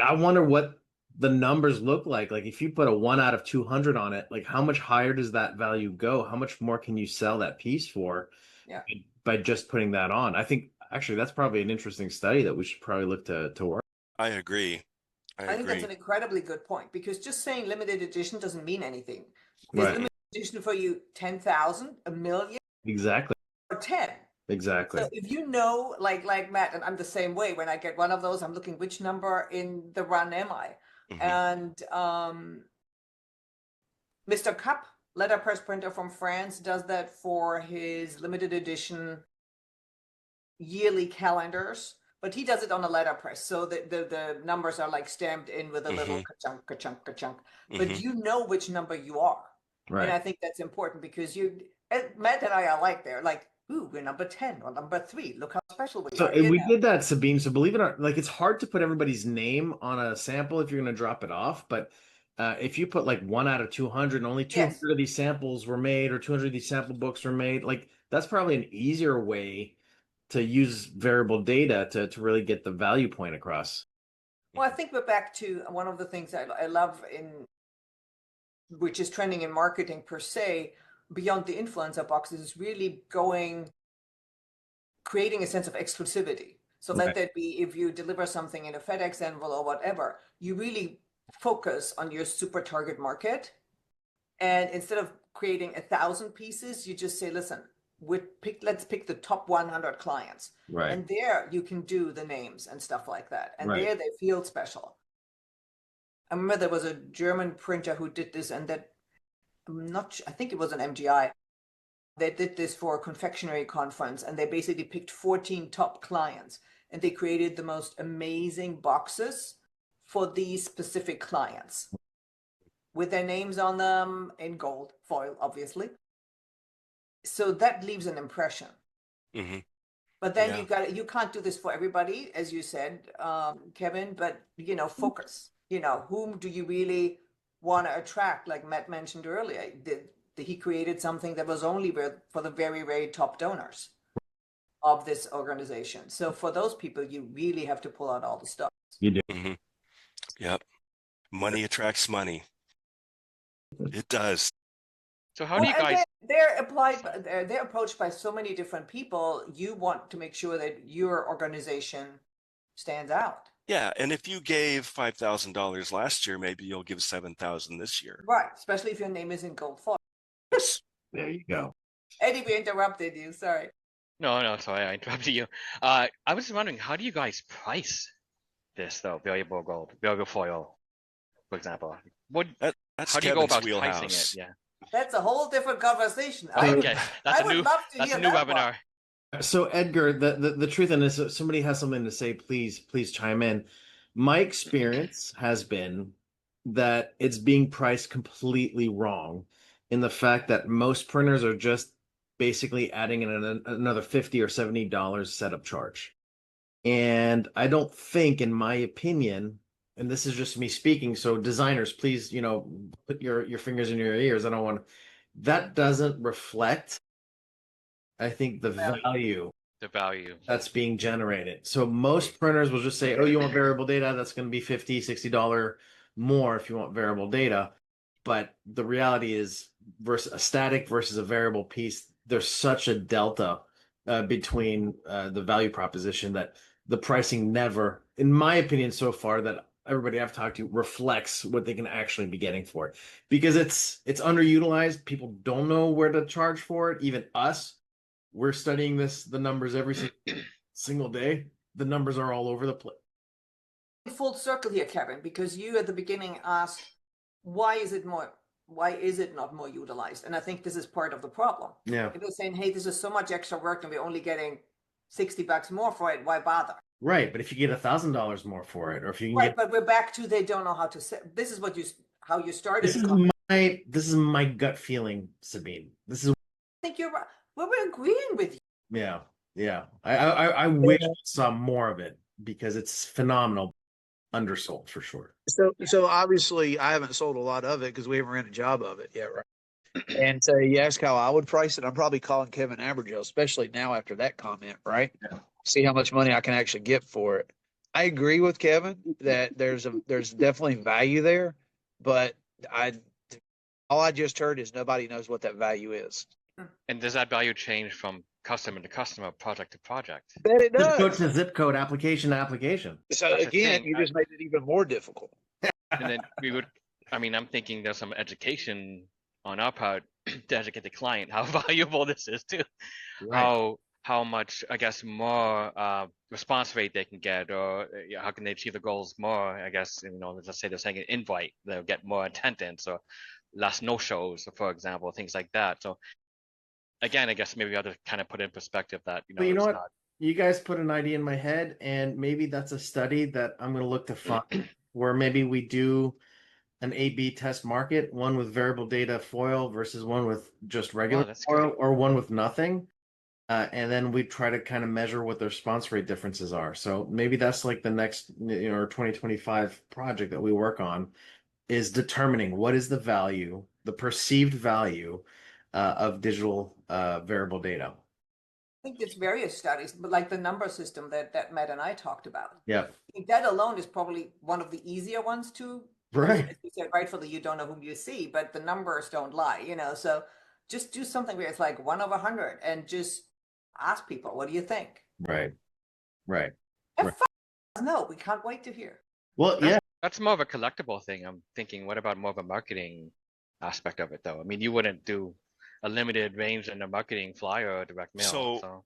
I wonder what the numbers look like. Like if you put a 1 out of 200 on it, like how much higher does that value go? How much more can you sell that piece for by just putting that on? I think actually that's probably an interesting study that we should probably look to work. I agree. I think that's an incredibly good point, because just saying limited edition doesn't mean anything. Is limited edition for you 10,000, a million? Exactly. Or 10? Exactly. So if you know, like Matt, and I'm the same way, when I get one of those, I'm looking which number in the run am I? And Mr. Cup, letterpress printer from France, does that for his limited edition yearly calendars. But he does it on a letterpress, so the numbers are like stamped in with a little ka-chunk, ka-chunk, ka-chunk. But you know which number you are. Right. And I think that's important, because Matt and I are like, they're like, ooh, we're number 10 or number 3. Look how special we are. So we did that, Sabine. So believe it or not, like it's hard to put everybody's name on a sample if you're going to drop it off. But if you put like 1 out of 200 and only 200 of these samples were made, or 200 of these sample books were made, like that's probably an easier way to use variable data to really get the value point across. Well, I think we're back to one of the things I love which is trending in marketing per se, beyond the influencer boxes, is really creating a sense of exclusivity. So let that be, if you deliver something in a FedEx envelope or whatever, you really focus on your super target market. And instead of creating 1,000 pieces, you just say, listen, let's pick the top 100 clients. Right. And there you can do the names and stuff like that. And Right. there they feel special. I remember there was a German printer who did this, and that I think it was an MGI. They did this for a confectionery conference, and they basically picked 14 top clients, and they created the most amazing boxes for these specific clients with their names on them in gold foil, obviously. So that leaves an impression. Mm-hmm. But then Yeah. you can't do this for everybody, as you said, Kevin, but focus. Whom do you really want to attract? Like Matt mentioned earlier, he created something that was only for the very, very top donors of this organization. So for those people, you really have to pull out all the stuff. You do. Mm-hmm. Yep. Money attracts money. It does. So how do you guys? They're approached by so many different people. You want to make sure that your organization stands out. Yeah, and if you gave $5,000 last year, maybe you'll give $7,000 this year. Right, especially if your name is in gold foil. There you go. Eddie, we interrupted you. Sorry. No, sorry, I interrupted you. I was just wondering, how do you guys price this though? Variable gold, variable foil, for example. That's how do you go Kevin's about wheelhouse. pricing it? Yeah. That's a whole different conversation. I Okay, that's would love to hear a new that one. webinar. So Edgar, the truth in this, if somebody has something to say, please chime in. My experience has been that it's being priced completely wrong in the fact that most printers are just basically adding in another $50 or $70 setup charge. And I don't think, in my opinion, and this is just me speaking, so designers, please, put your fingers in your ears. I don't want that doesn't reflect, I think, the value that's being generated. So most printers will just say, oh, you want variable data? That's going to be $50, $60 more if you want variable data. But the reality is, versus a static versus a variable piece, there's such a delta between the value proposition that the pricing never, in my opinion, so far, that everybody I've talked to reflects what they can actually be getting for it, because it's underutilized. People don't know where to charge for it. Even us, we're studying the numbers every single day. The numbers are all over the place. Full circle here, Kevin, because you at the beginning asked, why is it not more utilized? And I think this is part of the problem. Yeah. They're saying, hey, this is so much extra work and we're only getting $60 more for it. Why bother? Right, but if you get $1,000 more for it, or if you can right, but we're back to they don't know how to set. This is how you started. This is my gut feeling, Sabine. This is. I think you're right. Well, we're agreeing with you. Yeah. I wish I saw more of it because it's phenomenal. Undersold for sure. So obviously I haven't sold a lot of it because we haven't ran a job of it yet, right? And so you ask how I would price it. I'm probably calling Kevin Abergel, especially now after that comment, right? Yeah. See how much money I can actually get for it. I agree with Kevin that there's definitely value there, but all I just heard is nobody knows what that value is. And does that value change from customer to customer, project to project? Bet it does. Zip code to zip code, application to application. So again, you just made it even more difficult. And then I'm thinking there's some education on our part to educate the client how valuable this is too. Right. How much, I guess, more response rate they can get, or how can they achieve the goals more, I guess, let's say they're saying an invite, they'll get more attendance or less no-shows, for example, things like that. So again, I guess maybe I have to kind of put in perspective that, But you know what? You guys put an idea in my head, and maybe that's a study that I'm going to look to fund, where maybe we do an A/B test market, one with variable data foil versus one with just regular foil, or one with nothing. And then we try to kind of measure what their response rate differences are. So maybe that's like the next, 2025 project that we work on, is determining what is the value, the perceived value of digital variable data. I think there's various studies, but like the number system that Matt and I talked about. Yeah. I think that alone is probably one of the easier ones to, right. As you said, rightfully, you don't know whom you see, but the numbers don't lie, so just do something where it's like 1/100 and just ask people, what do you think? Right. No, we can't wait to hear. Well, yeah. That's more of a collectible thing. I'm thinking, what about more of a marketing aspect of it, though? I mean, you wouldn't do a limited range in their marketing flyer or direct mail. So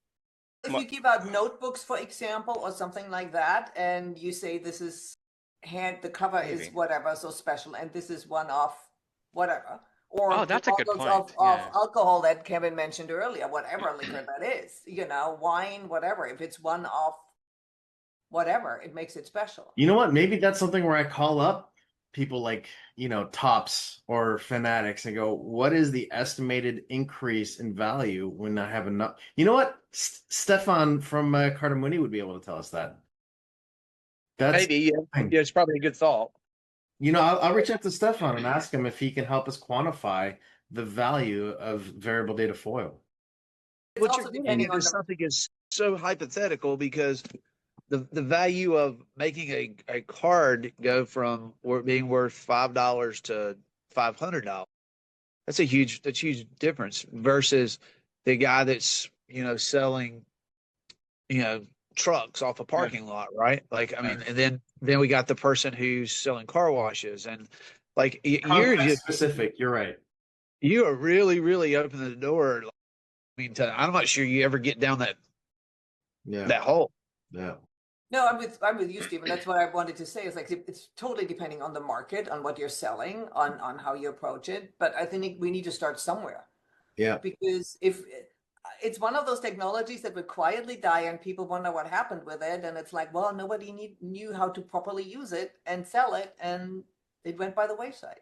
if you give out notebooks, for example, or something like that, and you say this is the cover is whatever, so special, and this is one of whatever, or that's the a good bottles point. of alcohol that Kevin mentioned earlier, whatever liquor that is, wine, whatever. If it's one of whatever, it makes it special. You know what? Maybe that's something where I call up people like, Tops or Fanatics and go, what is the estimated increase in value when I have enough? You know what? Stefan from Cardamone would be able to tell us that. That's Maybe, yeah, it's probably a good thought. I'll reach out to Stefan and ask him if he can help us quantify the value of variable data foil. What you're getting into something is so hypothetical, because the value of making a card go from being worth $5 to $500, that's a huge difference versus the guy that's selling trucks off a parking lot, right? Like, I mean, and then we got the person who's selling car washes, and like you're just specific. You're right. You are really, really opening the door. I mean, I'm not sure you ever get down that hole. Yeah. No, I'm with you, Stephen. That's what I wanted to say. Is like it's totally depending on the market, on what you're selling, on how you approach it. But I think we need to start somewhere. Yeah. Because if it's one of those technologies that would quietly die and people wonder what happened with it, and it's like, well, nobody knew how to properly use it and sell it, and it went by the wayside.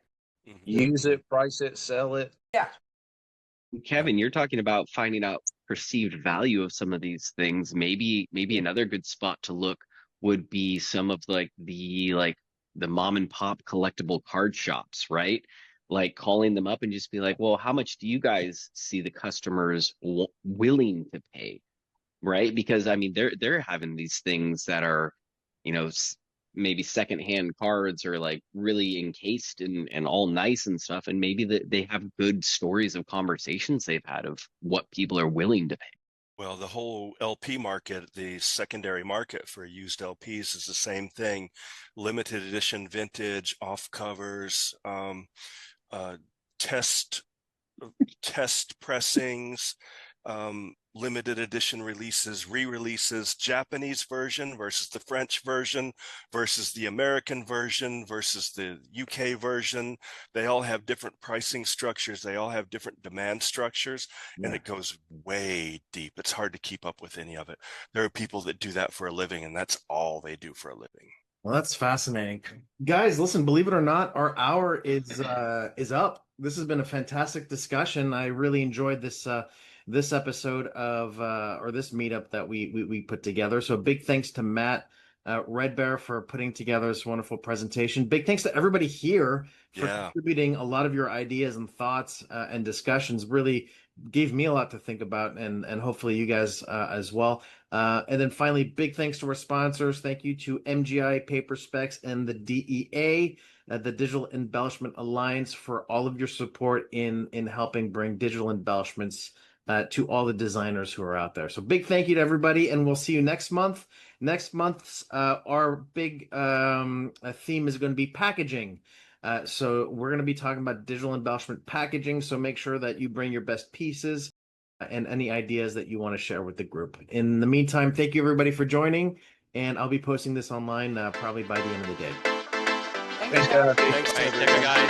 Use it, price it, sell it. Yeah. Kevin, you're talking about finding out perceived value of some of these things. Maybe another good spot to look would be some of the mom and pop collectible card shops, right? Like calling them up and just be like, well, how much do you guys see the customers willing to pay? Right? Because I mean, they're having these things that are, maybe secondhand cards or like really encased and all nice and stuff. And maybe they have good stories of conversations they've had of what people are willing to pay. Well, the whole LP market, the secondary market for used LPs is the same thing. Limited edition, vintage, off covers, test pressings, limited edition releases, re-releases, Japanese version versus the French version versus the American version versus the UK version. They all have different pricing structures. They all have different demand structures, and it goes way deep. It's hard to keep up with any of it. There are people that do that for a living, and that's all they do for a living. Well, that's fascinating. Guys, listen, believe it or not, our hour is up. This has been a fantastic discussion. I really enjoyed this this episode of or this meetup that we put together. So big thanks to Matt Red Bear for putting together this wonderful presentation. Big thanks to everybody here for contributing a lot of your ideas and thoughts and discussions. Really gave me a lot to think about, and hopefully you guys as well. And then finally, big thanks to our sponsors. Thank you to MGI, Paper Specs, and the DEA, the Digital Embellishment Alliance, for all of your support in helping bring digital embellishments to all the designers who are out there. So big thank you to everybody, and we'll see you next month. Next month's our big theme is going to be packaging. So we're going to be talking about digital embellishment packaging. So make sure that you bring your best pieces and any ideas that you want to share with the group. In the meantime, thank you everybody for joining, and I'll be posting this online probably by the end of the day. Thanks, guys. Thanks, Take care, guys.